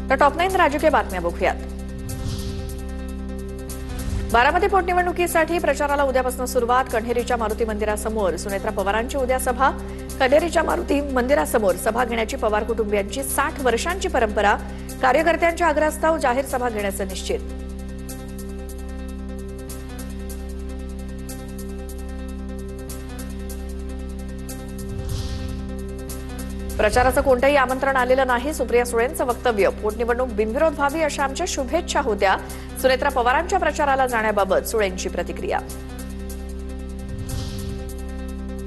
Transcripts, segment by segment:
तर टॉप 9 राजकीय बातम्या बघूयात। बारामती पोटनिवडणुकीसाठी प्रचाराला उद्यापासून सुरुवात। कण्हेरीच्या मारुती मंदिरासमोर सुनेत्रा पवारांची उद्या सभा। कण्हेरीच्या मारुती मंदिरासमोर सभा घेण्याची पवार कुटुंबियांची 60 वर्षांची परंपरा। कार्यकर्त्यांच्या आग्रहास्तव जाहीर सभा घेण्याचं निश्चित। प्रचाराचं कोणतंही आमंत्रण आलेलं नाही। सुप्रिया सुळेंचं वक्तव्य। पोटनिवडणूक बिनविरोध व्हावी अशा आमच्या शुभेच्छा होत्या। सुनेत्रा पवारांच्या प्रचाराला जाण्याबाबत सुळेंची प्रतिक्रिया।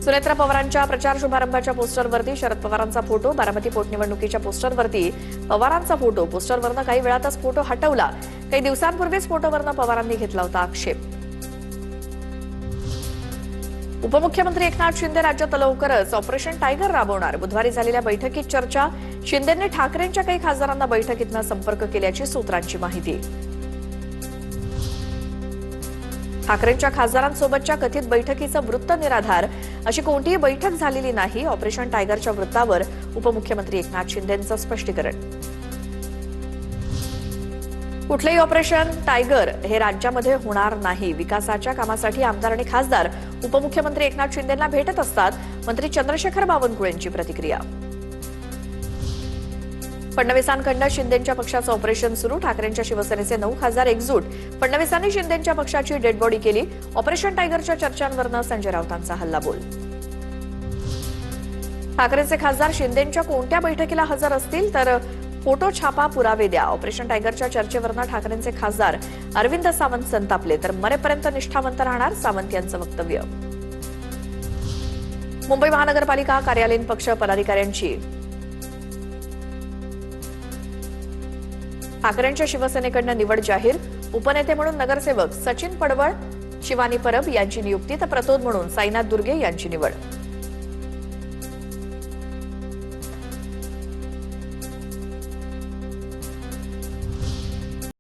सुनेत्रा पवारांच्या प्रचार शुभारंभाच्या पोस्टरवरती शरद पवारांचा फोटो। बारामती पोटनिवडणुकीच्या पोस्टरवरती पवारांचा फोटो। पोस्टरवरनं काही वेळातच फोटो हटवला। काही दिवसांपूर्वीच फोटोवरनं पवारांनी घेतला होता आक्षेप। उपमुख्यमंत्री एकनाथ शिंदे राज्यात लवकरच ऑपरेशन टायगर राबवणार। बुधवारी झालेल्या बैठकीत चर्चा। शिंदेंनी ठाकरेंच्या काही खासदारांना बैठकीतनं संपर्क केल्याची सूत्रांची माहिती। ठाकरेंच्या खासदारांसोबतच्या कथित बैठकीचं वृत्त निराधार। अशी कोणतीही बैठक झालेली नाही। ऑपरेशन टायगरच्या वृत्तावर उपमुख्यमंत्री एकनाथ शिंदेंचं स्पष्टीकरण। कुठलेही ऑपरेशन टायगर हे राज्यामध्ये होणार नाही। विकासाच्या कामासाठी आमदार आणि खासदार उपमुख्यमंत्री एकनाथ शिंदेंना भेटत असतात। मंत्री चंद्रशेखर बावनकुळेंची प्रतिक्रिया। फडणवीसांकडून शिंदेंच्या पक्षाचं ऑपरेशन सुरू। ठाकरेंच्या शिवसेनेचे 9 खासदार एकजूट। फडणवीसांनी शिंदेंच्या पक्षाची डेड बॉडी केली। ऑपरेशन टायगरच्या चर्चांवरनं संजय राऊतांचा हल्लाबोल। ठाकरेंचे खासदार शिंदेंच्या कोणत्या बैठकीला हजर असतील तर फोटो छापा पुरावे द्या। ऑपरेशन टायगरच्या चर्चेवरनं ठाकरेंचे खासदार अरविंद सावंत संतापले तर मरेपर्यंत निष्ठावंत राहणार, सावंत यांचं वक्तव्य। मुंबई महानगरपालिका कार्यालयीन पक्ष पदाधिकाऱ्यांची ठाकरेंच्या शिवसेनेकडून निवड जाहीर। उपनेते म्हणून नगरसेवक सचिन पडवळ, शिवानी परब यांची नियुक्ती तर प्रतोद म्हणून साईनाथ दुर्गे यांची निवड।